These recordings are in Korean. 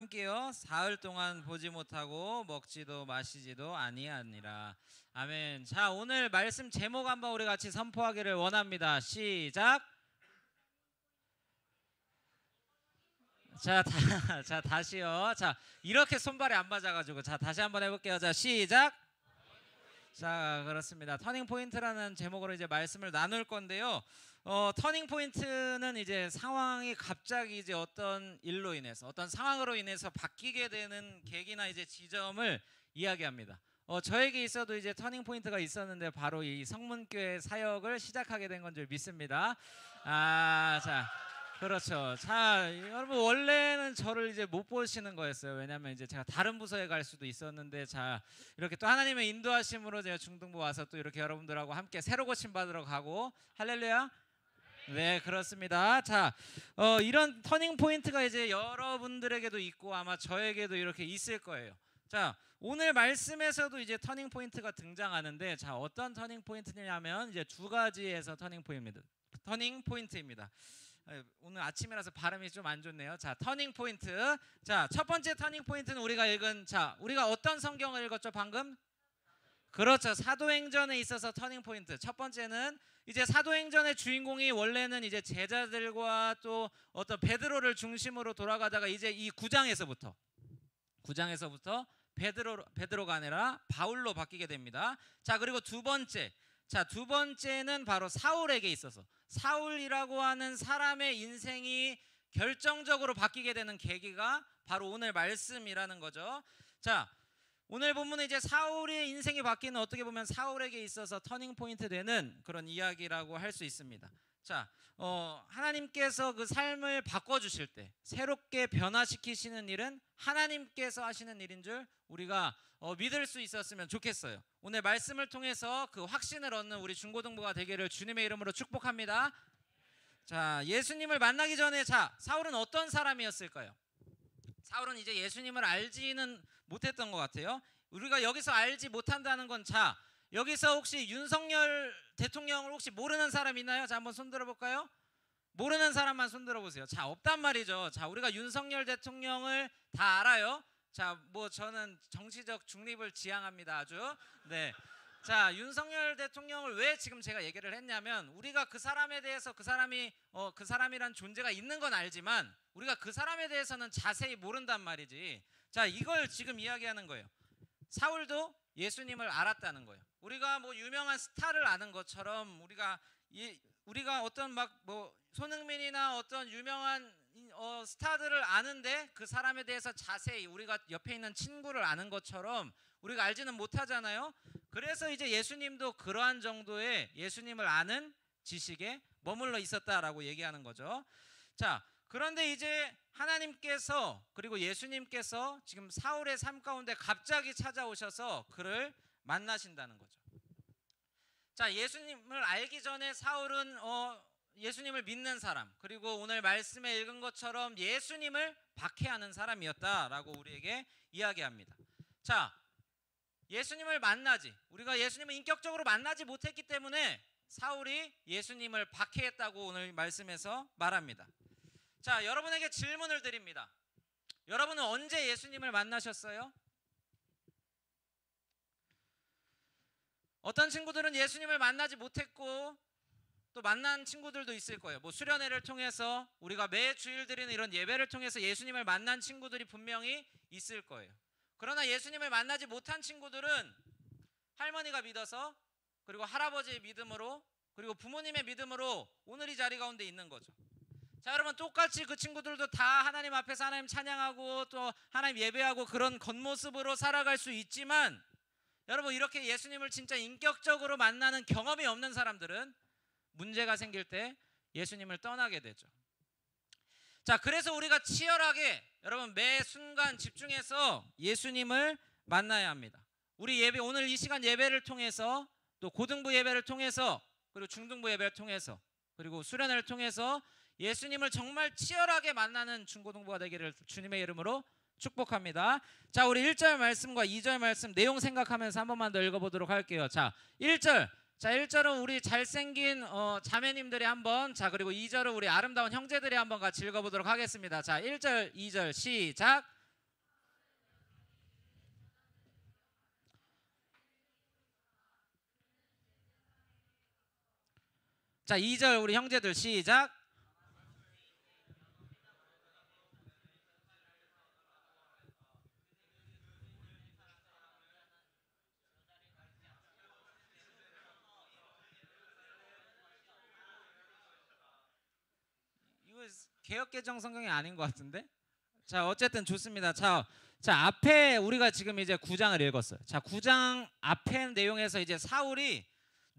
함께요. 사흘 동안 보지 못하고 먹지도 마시지도 아니하니라. 아멘. 자, 오늘 말씀 제목 한번 우리 같이 선포하기를 원합니다. 시작. 자, 자 다시요. 자, 이렇게 손발이 안 맞아가지고 자 다시 한번 해볼게요. 자, 시작. 자, 그렇습니다. 터닝 포인트라는 제목으로 이제 말씀을 나눌 건데요. 터닝 포인트는 이제 상황이 갑자기 이제 어떤 일로 인해서 어떤 상황으로 인해서 바뀌게 되는 계기나 이제 지점을 이야기합니다. 저에게 있어도 이제 터닝 포인트가 있었는데 바로 이 성문교회 사역을 시작하게 된 건 줄 믿습니다. 자. 그렇죠. 자, 여러분 원래는 저를 이제 못 보시는 거였어요. 왜냐하면 이제 제가 다른 부서에 갈 수도 있었는데, 자 이렇게 또 하나님의 인도하심으로 제가 중등부 와서 또 이렇게 여러분들하고 함께 새로 고침 받으러 가고, 할렐루야. 네, 그렇습니다. 자, 이런 터닝 포인트가 이제 여러분들에게도 있고 아마 저에게도 이렇게 있을 거예요. 자, 오늘 말씀에서도 이제 터닝 포인트가 등장하는데, 자 어떤 터닝 포인트냐면 이제 두 가지에서 터닝 포인트입니다. 오늘 아침이라서 발음이 좀 안 좋네요. 자, 터닝 포인트. 자, 첫 번째 터닝 포인트는 우리가 읽은, 자 우리가 어떤 성경을 읽었죠 방금? 그렇죠. 사도행전에 있어서 터닝 포인트. 첫 번째는 이제 사도행전의 주인공이 원래는 이제 제자들과 또 어떤 베드로를 중심으로 돌아가다가 이제 이 9장에서부터 베드로가 아니라 바울로 바뀌게 됩니다. 자, 그리고 두 번째는 바로 사울에게 있어서 사울이라고 하는 사람의 인생이 결정적으로 바뀌게 되는 계기가 바로 오늘 말씀이라는 거죠. 자, 오늘 본문은 이제 사울의 인생이 바뀌는, 어떻게 보면 사울에게 있어서 터닝 포인트 되는 그런 이야기라고 할 수 있습니다. 자, 하나님께서 그 삶을 바꿔주실 때, 새롭게 변화시키시는 일은 하나님께서 하시는 일인 줄 우리가 믿을 수 있었으면 좋겠어요. 오늘 말씀을 통해서 그 확신을 얻는 우리 중고등부가 되기를 주님의 이름으로 축복합니다. 자, 예수님을 만나기 전에, 자 사울은 어떤 사람이었을까요? 사울은 이제 예수님을 알지는 못했던 것 같아요. 우리가 여기서 알지 못한다는 건, 자 여기서 혹시 윤석열 대통령을 혹시 모르는 사람 있나요? 자, 한번 손 들어볼까요? 모르는 사람만 손 들어보세요. 자, 없단 말이죠. 자, 우리가 윤석열 대통령을 다 알아요. 자, 뭐 저는 정치적 중립을 지향합니다. 아주. 네. 자, 윤석열 대통령을 왜 지금 제가 얘기를 했냐면, 우리가 그 사람에 대해서 그 사람이란 존재가 있는 건 알지만 우리가 그 사람에 대해서는 자세히 모른단 말이지. 자, 이걸 지금 이야기하는 거예요. 사울도 예수님을 알았다는 거예요. 우리가 뭐 유명한 스타를 아는 것처럼 우리가 어떤 막 뭐 손흥민이나 어떤 유명한 스타들을 아는데 그 사람에 대해서 자세히 우리가 옆에 있는 친구를 아는 것처럼 우리가 알지는 못하잖아요. 그래서 이제 예수님도 그러한 정도의 예수님을 아는 지식에 머물러 있었다라고 얘기하는 거죠. 자, 그런데 이제 하나님께서 그리고 예수님께서 지금 사울의 삶 가운데 갑자기 찾아오셔서 그를 만나신다는 거죠. 자, 예수님을 알기 전에 사울은 예수님을 믿는 사람, 그리고 오늘 말씀에 읽은 것처럼 예수님을 박해하는 사람이었다라고 우리에게 이야기합니다. 자, 예수님을 우리가 예수님을 인격적으로 만나지 못했기 때문에 사울이 예수님을 박해했다고 오늘 말씀에서 말합니다. 자, 여러분에게 질문을 드립니다. 여러분은 언제 예수님을 만나셨어요? 어떤 친구들은 예수님을 만나지 못했고 또 만난 친구들도 있을 거예요. 뭐 수련회를 통해서, 우리가 매 주일 드리는 이런 예배를 통해서 예수님을 만난 친구들이 분명히 있을 거예요. 그러나 예수님을 만나지 못한 친구들은 할머니가 믿어서, 그리고 할아버지의 믿음으로, 그리고 부모님의 믿음으로 오늘 이 자리 가운데 있는 거죠. 자, 여러분, 똑같이 그 친구들도 다 하나님 앞에서 하나님 찬양하고 또 하나님 예배하고 그런 겉모습으로 살아갈 수 있지만, 여러분, 이렇게 예수님을 진짜 인격적으로 만나는 경험이 없는 사람들은 문제가 생길 때 예수님을 떠나게 되죠. 자, 그래서 우리가 치열하게 여러분 매 순간 집중해서 예수님을 만나야 합니다. 우리 예배, 오늘 이 시간 예배를 통해서, 또 고등부 예배를 통해서, 그리고 중등부 예배를 통해서, 그리고 수련회를 통해서 예수님을 정말 치열하게 만나는 중고등부가 되기를 주님의 이름으로 축복합니다. 자, 우리 1절 말씀과 2절 말씀 내용 생각하면서 한 번만 더 읽어보도록 할게요. 자, 1절은 우리 잘생긴 자매님들이 한번, 자 그리고 2절은 우리 아름다운 형제들이 한번 같이 읽어보도록 하겠습니다. 자, 1절 2절 시작. 자, 2절 우리 형제들 시작. 이거 개역개정 성경이 아닌 것 같은데? 자, 어쨌든 좋습니다. 자, 앞에 우리가 지금 이제 9장을 읽었어요. 자, 9장 앞에 내용에서 이제 사울이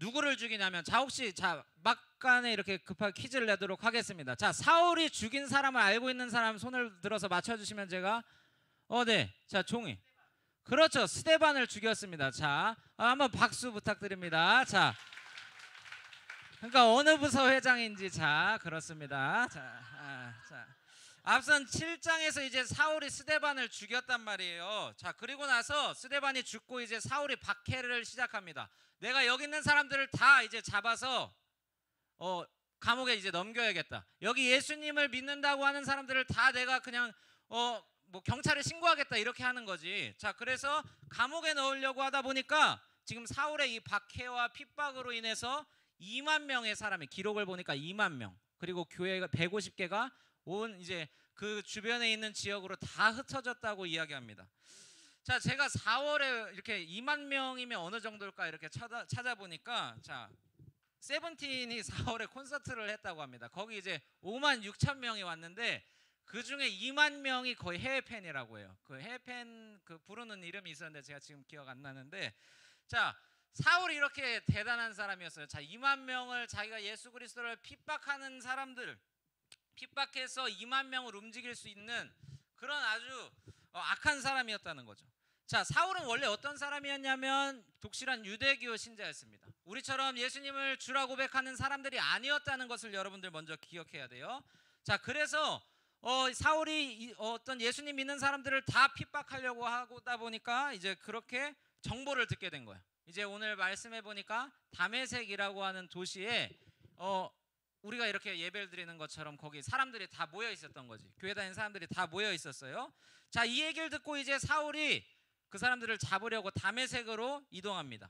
누구를 죽이냐면, 자, 혹시 자 막간에 이렇게 급하게 퀴즈를 내도록 하겠습니다. 자, 사울이 죽인 사람을 알고 있는 사람 손을 들어서 맞춰주시면 제가 네, 자, 종이. 그렇죠, 스데반을 죽였습니다. 자, 한번 박수 부탁드립니다. 자, 그러니까 어느 부서 회장인지, 자, 그렇습니다. 자, 앞선 7장에서 이제 사울이 스데반을 죽였단 말이에요. 자, 그리고 나서 스데반이 죽고 이제 사울이 박해를 시작합니다. 내가 여기 있는 사람들을 다 이제 잡아서 감옥에 이제 넘겨야겠다. 여기 예수님을 믿는다고 하는 사람들을 다 내가 그냥 뭐 경찰에 신고하겠다, 이렇게 하는 거지. 자, 그래서 감옥에 넣으려고 하다 보니까 지금 사울의 이 박해와 핍박으로 인해서 2만 명의 사람이, 기록을 보니까 2만 명, 그리고 교회가 150개가 온 이제 그 주변에 있는 지역으로 다 흩어졌다고 이야기합니다. 자, 제가 4월에 이렇게 2만 명이면 어느 정도일까 이렇게 찾아보니까, 자, 세븐틴이 4월에 콘서트를 했다고 합니다. 거기 이제 5만 6천 명이 왔는데 그 중에 2만 명이 거의 해외 팬이라고 해요. 그 해외 팬 그 부르는 이름이 있었는데 제가 지금 기억 안 나는데, 자, 사울이 이렇게 대단한 사람이었어요. 자, 2만 명을 자기가 예수 그리스도를 핍박하는 사람들, 핍박해서 2만 명을 움직일 수 있는 그런 아주 악한 사람이었다는 거죠. 자, 사울은 원래 어떤 사람이었냐면 독실한 유대교 신자였습니다. 우리처럼 예수님을 주라 고백하는 사람들이 아니었다는 것을 여러분들 먼저 기억해야 돼요. 자, 그래서 사울이 어떤 예수님 믿는 사람들을 다 핍박하려고 하다 보니까 이제 그렇게 정보를 듣게 된 거예요. 이제 오늘 말씀해 보니까 다메섹이라고 하는 도시에 우리가 이렇게 예배를 드리는 것처럼 거기 사람들이 다 모여 있었던 거지. 교회 다니는 사람들이 다 모여 있었어요. 자, 이 얘기를 듣고 이제 사울이 그 사람들을 잡으려고 다메섹으로 이동합니다.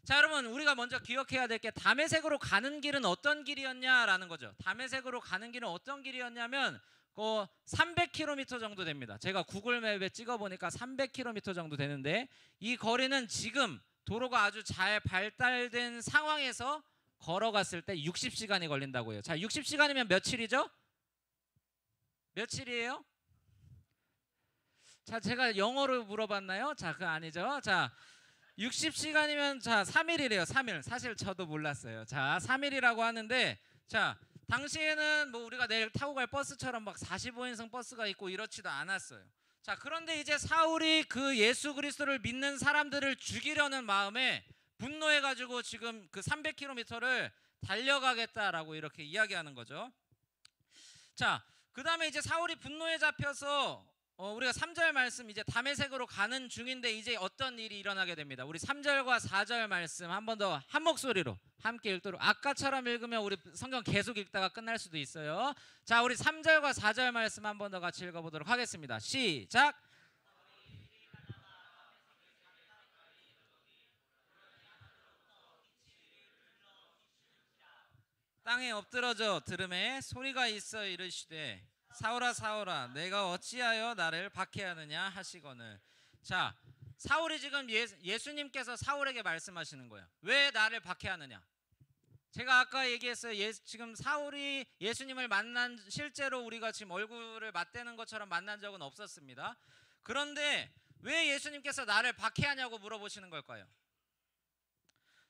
자, 여러분, 우리가 먼저 기억해야 될 게, 다메섹으로 가는 길은 어떤 길이었냐라는 거죠. 다메섹으로 가는 길은 어떤 길이었냐면 300km 정도 됩니다. 제가 구글맵에 찍어보니까 300km 정도 되는데, 이 거리는 지금 도로가 아주 잘 발달된 상황에서 걸어갔을 때 60시간이 걸린다고 해요. 자, 60시간이면 며칠이죠? 며칠이에요? 자, 제가 영어로 물어봤나요? 자, 그거 아니죠. 자, 60시간이면 자 3일이래요. 3일. 사실 저도 몰랐어요. 자, 3일이라고 하는데, 자, 당시에는 뭐 우리가 내일 타고 갈 버스처럼 막 45인승 버스가 있고 이렇지도 않았어요. 자, 그런데 이제 사울이 그 예수 그리스도를 믿는 사람들을 죽이려는 마음에 분노해가지고 지금 그 300km를 달려가겠다라고 이렇게 이야기하는 거죠. 자, 그 다음에 이제 사울이 분노에 잡혀서 우리가 3절 말씀, 이제 다메섹으로 가는 중인데 이제 어떤 일이 일어나게 됩니다. 우리 3절과 4절 말씀 한 번 더 한 목소리로 함께 읽도록, 아까처럼 읽으면 우리 성경 계속 읽다가 끝날 수도 있어요. 자, 우리 3절과 4절 말씀 한 번 더 같이 읽어보도록 하겠습니다. 시작. 땅에 엎드러져 들음에 소리가 있어 이르시되, 사울아 사울아 내가 어찌하여 나를 박해하느냐 하시거늘. 자, 사울이 지금 예수님께서 사울에게 말씀하시는 거예요. 왜 나를 박해하느냐? 제가 아까 얘기했어요. 지금 사울이 예수님을 만난, 실제로 우리가 지금 얼굴을 맞대는 것처럼 만난 적은 없었습니다. 그런데 왜 예수님께서 나를 박해하냐고 물어보시는 걸까요?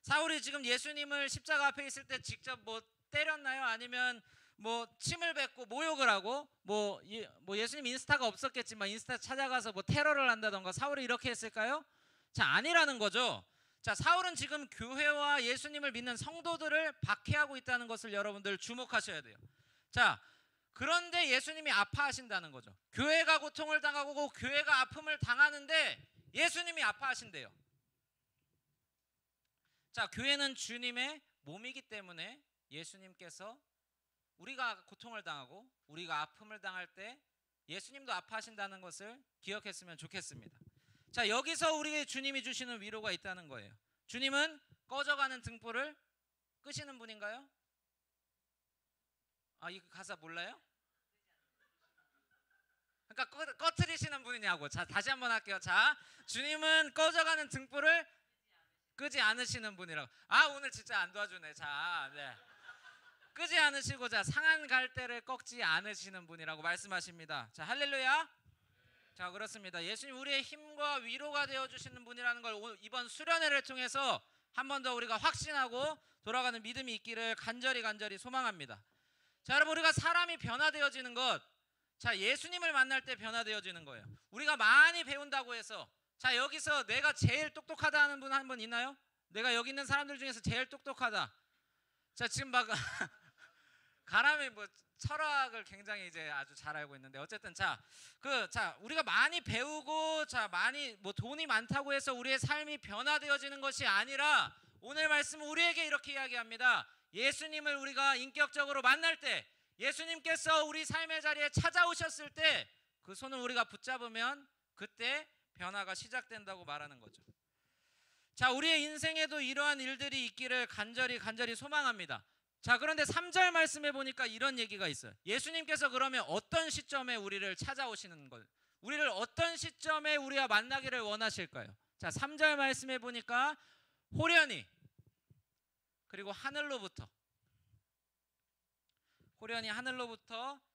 사울이 지금 예수님을 십자가 앞에 있을 때 직접 뭐 때렸나요? 아니면 뭐 침을 뱉고 모욕을 하고 뭐 예수님 인스타가 없었겠지만 인스타 찾아가서 뭐 테러를 한다던가 사울이 이렇게 했을까요? 자, 아니라는 거죠. 자, 사울은 지금 교회와 예수님을 믿는 성도들을 박해하고 있다는 것을 여러분들 주목하셔야 돼요. 자, 그런데 예수님이 아파하신다는 거죠. 교회가 고통을 당하고 교회가 아픔을 당하는데 예수님이 아파하신대요. 자, 교회는 주님의 몸이기 때문에 예수님께서 우리가 고통을 당하고 우리가 아픔을 당할 때 예수님도 아파하신다는 것을 기억했으면 좋겠습니다. 자, 여기서 우리에게 주님이 주시는 위로가 있다는 거예요. 주님은 꺼져가는 등불을 끄시는 분인가요? 아, 이 가사 몰라요? 그러니까 꺼트리시는 분이냐고. 자, 다시 한번 할게요. 자, 주님은 꺼져가는 등불을 끄지 않으시는 분이라고. 아, 오늘 진짜 안 도와주네. 자, 네. 끄지 않으시고자 상한 갈대를 꺾지 않으시는 분이라고 말씀하십니다. 자, 할렐루야. 자, 그렇습니다. 예수님 우리의 힘과 위로가 되어주시는 분이라는 걸 이번 수련회를 통해서 한 번 더 우리가 확신하고 돌아가는 믿음이 있기를 간절히 소망합니다. 자, 여러분, 우리가 사람이 변화되어지는 것, 자, 예수님을 만날 때 변화되어지는 거예요. 우리가 많이 배운다고 해서, 자, 여기서 내가 제일 똑똑하다 하는 분 한 분 있나요? 내가 여기 있는 사람들 중에서 제일 똑똑하다. 자, 지금 막 가람이 뭐 철학을 굉장히 이제 아주 잘 알고 있는데, 어쨌든 자, 우리가 많이 배우고, 자, 많이 뭐 돈이 많다고 해서 우리의 삶이 변화되어지는 것이 아니라, 오늘 말씀은 우리에게 이렇게 이야기합니다. 예수님을 우리가 인격적으로 만날 때, 예수님께서 우리 삶의 자리에 찾아오셨을 때 그 손을 우리가 붙잡으면 그때 변화가 시작된다고 말하는 거죠. 자, 우리의 인생에도 이러한 일들이 있기를 간절히 소망합니다. 자, 그런데 3절 말씀에 보니까 이런 얘기가 있어요. 예수님께서 그러면 어떤 시점에 우리를 찾아오시는 걸, 우리를 어떤 시점에 우리와 만나기를 원하실까요? 자, 3절 말씀에 보니까 호련히, 그리고 하늘로부터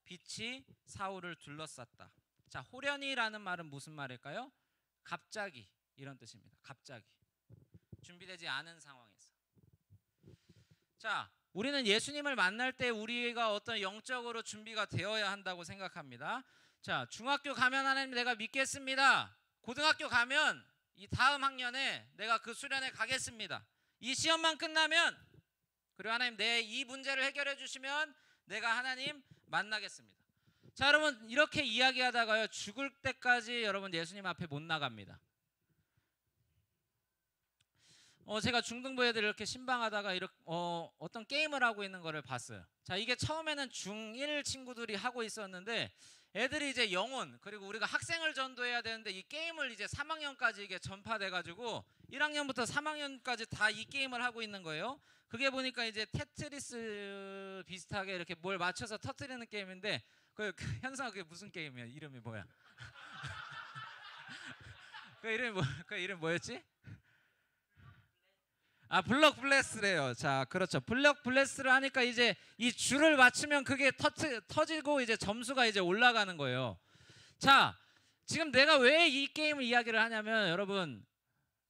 빛이 사울을 둘러쌌다. 자, 호련히라는 말은 무슨 말일까요? 갑자기, 이런 뜻입니다. 갑자기, 준비되지 않은 상황에서. 자, 우리는 예수님을 만날 때 우리가 어떤 영적으로 준비가 되어야 한다고 생각합니다. 자, 중학교 가면 하나님 내가 믿겠습니다. 고등학교 가면 이 다음 학년에 내가 그 수련회 가겠습니다. 이 시험만 끝나면, 그리고 하나님 내 이 문제를 해결해 주시면 내가 하나님 만나겠습니다. 자, 여러분, 이렇게 이야기하다가요, 죽을 때까지 여러분 예수님 앞에 못 나갑니다. 제가 중등부 애들 이렇게 신방하다가 어떤 게임을 하고 있는 거를 봤어요. 자, 이게 처음에는 중1 친구들이 하고 있었는데, 애들이 이제 영혼, 그리고 우리가 학생을 전도해야 되는데 이 게임을 이제 3학년까지 이게 전파돼가지고 1학년부터 3학년까지 다 이 게임을 하고 있는 거예요. 그게 보니까 이제 테트리스 비슷하게 이렇게 뭘 맞춰서 터뜨리는 게임인데, 현상아, 그게 무슨 게임이야? 이름이 뭐야? 그 이름 뭐였지? 아, 블럭 블래스래요. 자, 그렇죠. 블럭 블래스를 하니까 이제 이 줄을 맞추면 그게 터지고 이제 점수가 이제 올라가는 거예요. 자, 지금 내가 왜 이 게임을 이야기를 하냐면, 여러분,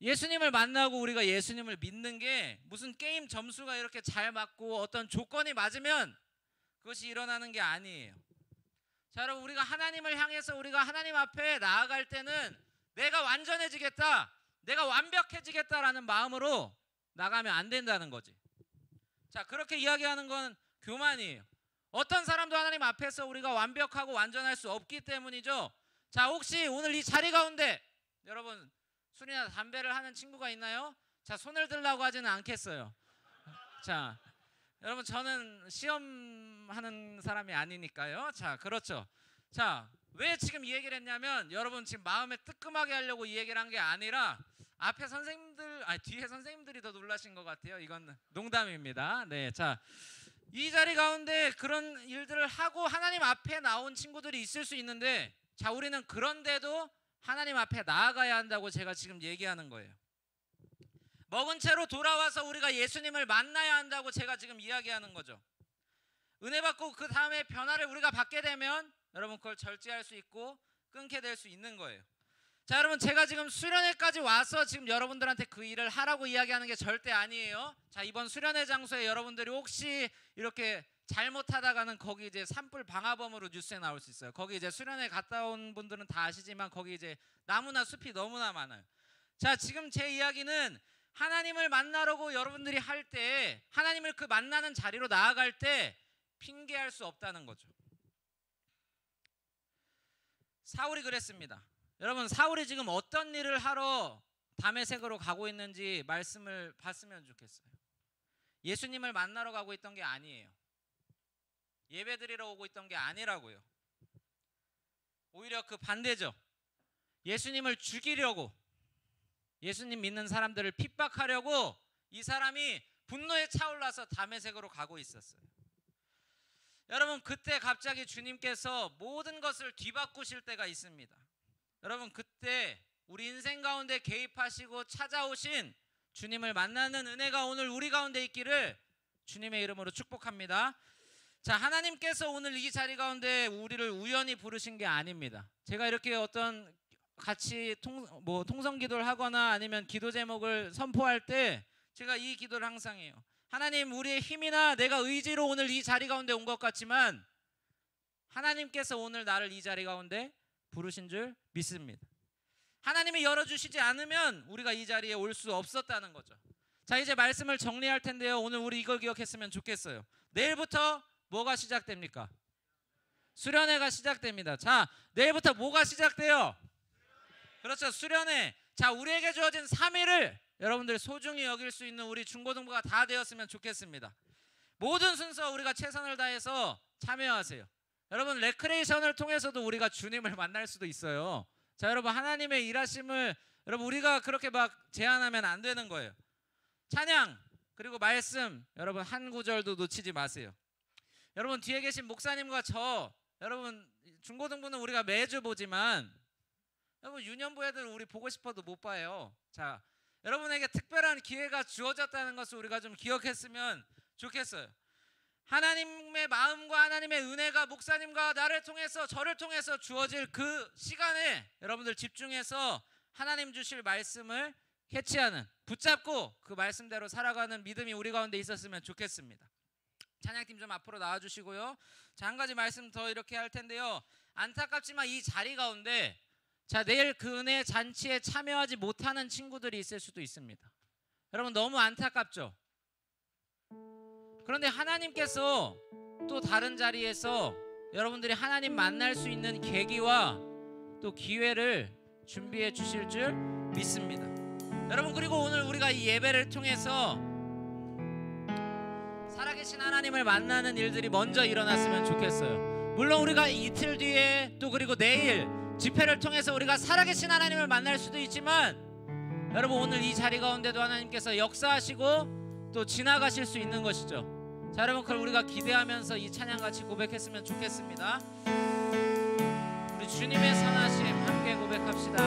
예수님을 만나고 우리가 예수님을 믿는 게 무슨 게임 점수가 이렇게 잘 맞고 어떤 조건이 맞으면 그것이 일어나는 게 아니에요. 자, 여러분, 우리가 하나님을 향해서 우리가 하나님 앞에 나아갈 때는 내가 완전해지겠다, 내가 완벽해지겠다라는 마음으로 나가면 안 된다는 거지. 자, 그렇게 이야기하는 건 교만이에요. 어떤 사람도 하나님 앞에서 우리가 완벽하고 완전할 수 없기 때문이죠. 자, 혹시 오늘 이 자리 가운데 여러분 술이나 담배를 하는 친구가 있나요? 자, 손을 들라고 하지는 않겠어요. 자, 여러분, 저는 시험하는 사람이 아니니까요. 자, 그렇죠. 자, 왜 지금 이 얘기를 했냐면, 여러분 지금 마음에 뜨끔하게 하려고 이 얘기를 한 게 아니라, 앞에 선생님들, 뒤에 선생님들이 더 놀라신 것 같아요. 이건 농담입니다. 네, 자, 이 자리 가운데 그런 일들을 하고 하나님 앞에 나온 친구들이 있을 수 있는데, 자, 우리는 그런데도 하나님 앞에 나아가야 한다고 제가 지금 얘기하는 거예요. 먹은 채로 돌아와서 우리가 예수님을 만나야 한다고 제가 지금 이야기하는 거죠. 은혜 받고 그 다음에 변화를 우리가 받게 되면 여러분 그걸 절제할 수 있고 끊게 될 수 있는 거예요. 자, 여러분, 제가 지금 수련회까지 와서 지금 여러분들한테 그 일을 하라고 이야기하는 게 절대 아니에요. 자, 이번 수련회 장소에 여러분들이 혹시 이렇게 잘못하다가는 거기 이제 산불 방화범으로 뉴스에 나올 수 있어요. 거기 이제 수련회 갔다 온 분들은 다 아시지만 거기 이제 나무나 숲이 너무나 많아요. 자, 지금 제 이야기는 하나님을 만나려고 여러분들이 할 때, 하나님을 그 만나는 자리로 나아갈 때 핑계할 수 없다는 거죠. 사울이 그랬습니다. 여러분, 사울이 지금 어떤 일을 하러 다메섹으로 가고 있는지 말씀을 봤으면 좋겠어요. 예수님을 만나러 가고 있던 게 아니에요. 예배드리러 오고 있던 게 아니라고요. 오히려 그 반대죠. 예수님을 죽이려고, 예수님 믿는 사람들을 핍박하려고 이 사람이 분노에 차올라서 다메섹으로 가고 있었어요. 여러분 그때 갑자기 주님께서 모든 것을 뒤바꾸실 때가 있습니다. 여러분 그때 우리 인생 가운데 개입하시고 찾아오신 주님을 만나는 은혜가 오늘 우리 가운데 있기를 주님의 이름으로 축복합니다. 자, 하나님께서 오늘 이 자리 가운데 우리를 우연히 부르신 게 아닙니다. 제가 이렇게 어떤 같이 통성 기도를 하거나 아니면 기도 제목을 선포할 때 제가 이 기도를 항상 해요. 하나님, 우리의 힘이나 내가 의지로 오늘 이 자리 가운데 온 것 같지만 하나님께서 오늘 나를 이 자리 가운데 부르신 줄 믿습니다. 하나님이 열어주시지 않으면 우리가 이 자리에 올 수 없었다는 거죠. 자, 이제 말씀을 정리할 텐데요. 오늘 우리 이걸 기억했으면 좋겠어요. 내일부터 뭐가 시작됩니까? 수련회가 시작됩니다. 자, 내일부터 뭐가 시작돼요? 그렇죠, 수련회. 자, 우리에게 주어진 3일을 여러분들 소중히 여길 수 있는 우리 중고등부가 다 되었으면 좋겠습니다. 모든 순서 우리가 최선을 다해서 참여하세요. 여러분 레크레이션을 통해서도 우리가 주님을 만날 수도 있어요. 자, 여러분 하나님의 일하심을 여러분 우리가 그렇게 막 제한하면 안 되는 거예요. 찬양 그리고 말씀 여러분 한 구절도 놓치지 마세요. 여러분 뒤에 계신 목사님과 저 여러분 중고등부는 우리가 매주 보지만 여러분 유년부 애들 우리 보고 싶어도 못 봐요. 자, 여러분에게 특별한 기회가 주어졌다는 것을 우리가 좀 기억했으면 좋겠어요. 하나님의 마음과 하나님의 은혜가 목사님과 나를 통해서 저를 통해서 주어질 그 시간에 여러분들 집중해서 하나님 주실 말씀을 캐치하는 붙잡고 그 말씀대로 살아가는 믿음이 우리 가운데 있었으면 좋겠습니다. 찬양팀 좀 앞으로 나와주시고요. 자, 한 가지 말씀 더 이렇게 할 텐데요. 안타깝지만 이 자리 가운데 자, 내일 그 은혜 잔치에 참여하지 못하는 친구들이 있을 수도 있습니다. 여러분 너무 안타깝죠? 그런데 하나님께서 또 다른 자리에서 여러분들이 하나님 만날 수 있는 계기와 또 기회를 준비해 주실 줄 믿습니다. 여러분 그리고 오늘 우리가 이 예배를 통해서 살아계신 하나님을 만나는 일들이 먼저 일어났으면 좋겠어요. 물론 우리가 이틀 뒤에 또 그리고 내일 집회를 통해서 우리가 살아계신 하나님을 만날 수도 있지만 여러분 오늘 이 자리 가운데도 하나님께서 역사하시고 또 지나가실 수 있는 것이죠. 자, 여러분 그걸 우리가 기대하면서 이 찬양 같이 고백했으면 좋겠습니다. 우리 주님의 선하심 함께 고백합시다.